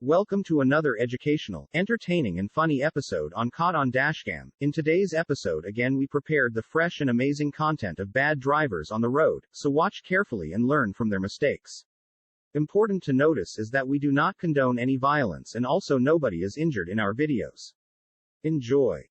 Welcome to another educational, entertaining and funny episode on Caught on DashCam. In today's episode again we prepared the fresh and amazing content of bad drivers on the road, so watch carefully and learn from their mistakes. Important to notice is that we do not condone any violence and also nobody is injured in our videos. Enjoy.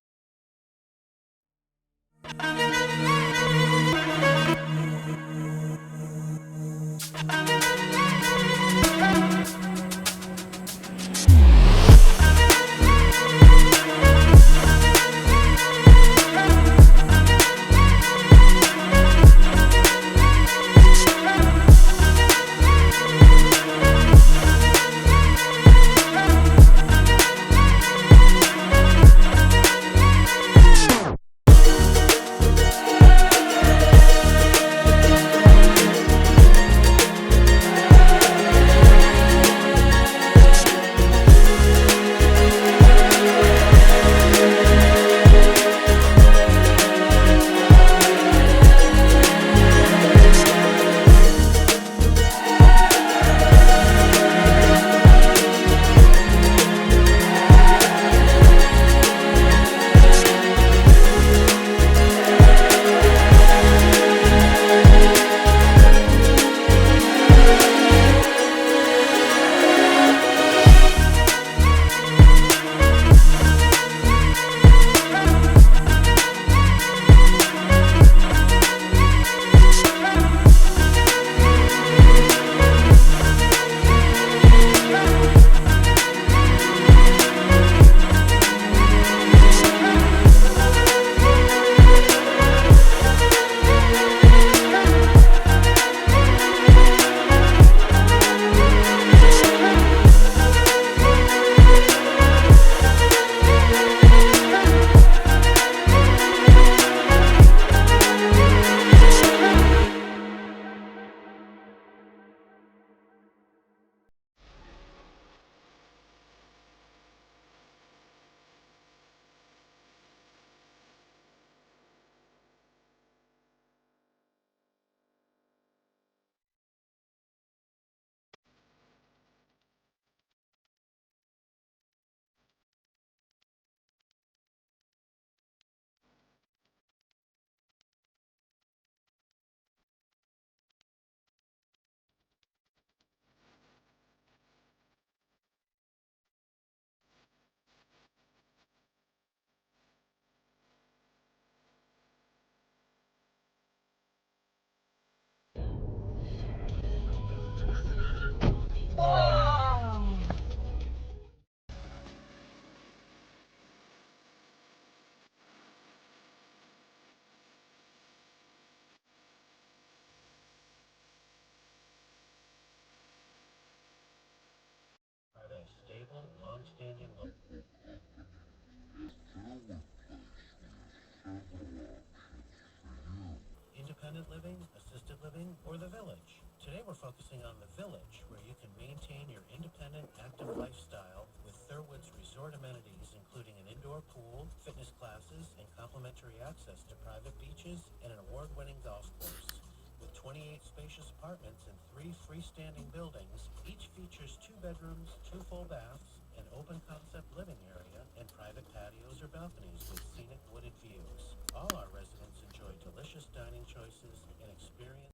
Independent living, assisted living, or the village. Today we're focusing on the village, where you can maintain your independent, active lifestyle with Thurwood's resort amenities, including an indoor pool, fitness classes, and complimentary access to private beaches and an award-winning golf course. With 28 spacious apartments and 3 freestanding buildings, each features 2 bedrooms, 2 full baths, an open concept living area, and private patios or balconies with scenic wooded views. All our residents enjoy delicious dining choices and experience.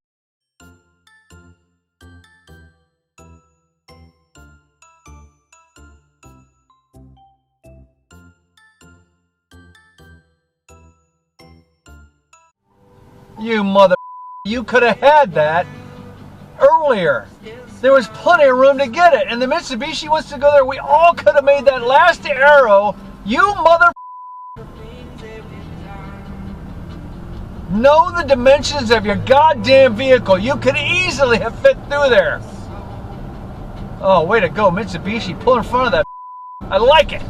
You mother, you could have had that earlier. There was plenty of room to get it, and the Mitsubishi wants to go there. We all could have made that last arrow. You mother. Know the dimensions of your goddamn vehicle. You could easily have fit through there. Oh, way to go, Mitsubishi. Pull in front of that. I like it.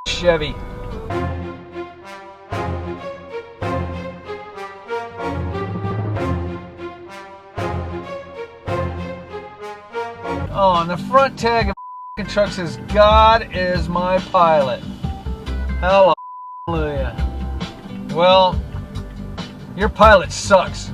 Chevy. Oh, on the front tag of the truck says, God is my pilot. Hallelujah. Well, your pilot sucks.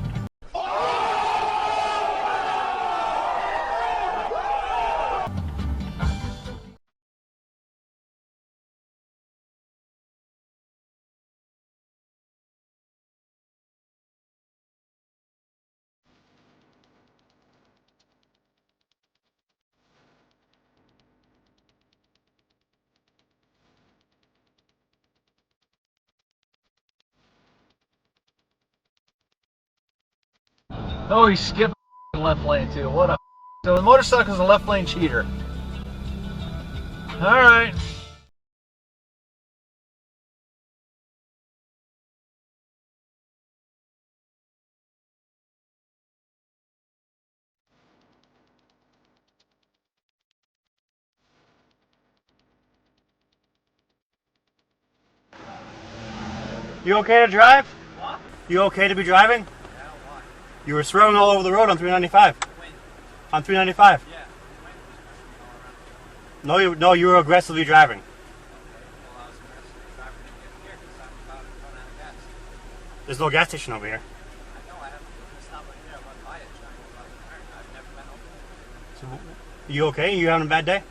Oh, he skipped the left lane too. What a... So the motorcycle's a left lane cheater. All right. You okay to drive? What? You okay to be driving? Yeah, why? You were swerving all over the road on 395. When? On 395. Yeah. No, you were aggressively driving. Okay. Well, I was aggressively driving to get here because I'm about to run out of gas. There's no gas station over here. I know, I haven't. It's not right there. I went by it trying to go out there. I've never been over there. So, you okay? You having a bad day?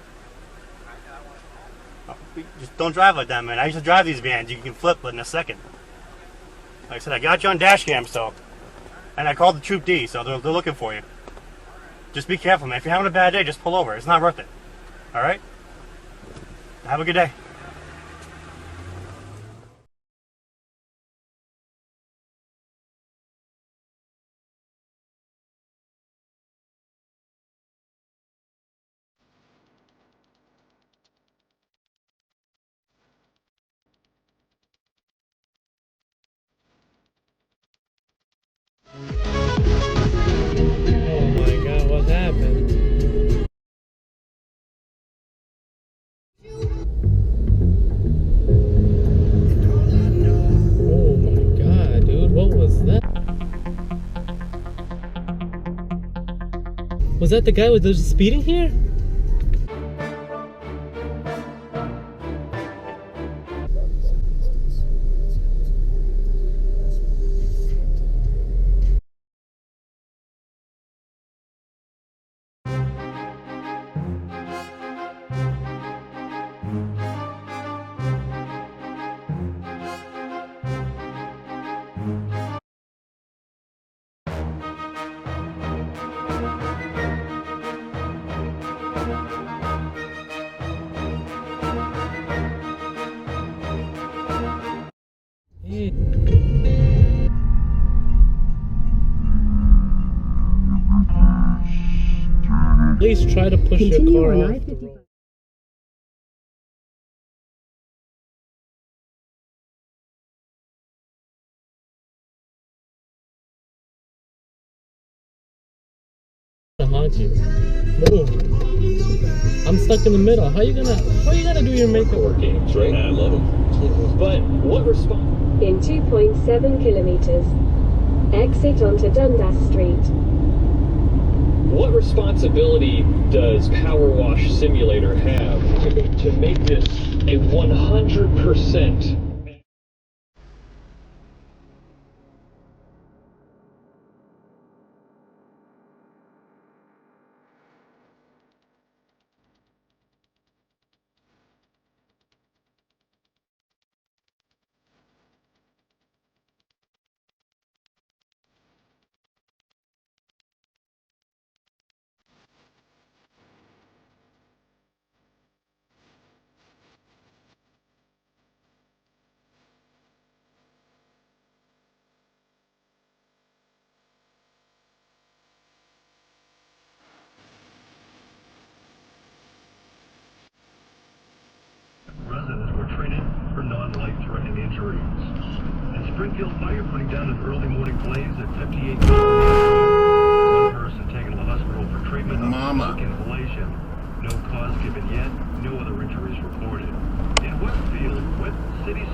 Just don't drive like that, man. I used to drive these vans. You can flip in a second. Like I said, I got you on DashCam, so, and I called the Troop D, so they're looking for you. Just be careful, man. If you're having a bad day, just pull over. It's not worth it. All right? Have a good day. Oh my god, what happened? Oh my god, dude, what was that? Was that the guy with the speeding here? Please try to push your car off the road. Haunt you. Move. I'm stuck in the middle. How you gonna do your makeup games, right? I love them. But what response? In 2.7 kilometers, exit onto Dundas Street. What responsibility does Power Wash Simulator have to make this a 100%? Residents were treated for non-life-threatening injuries. And Springfield Fire putting down an early morning blaze at 58. One person taken to the hospital for treatment of compilation. No cause given yet. No other injuries reported. In Westfield, with city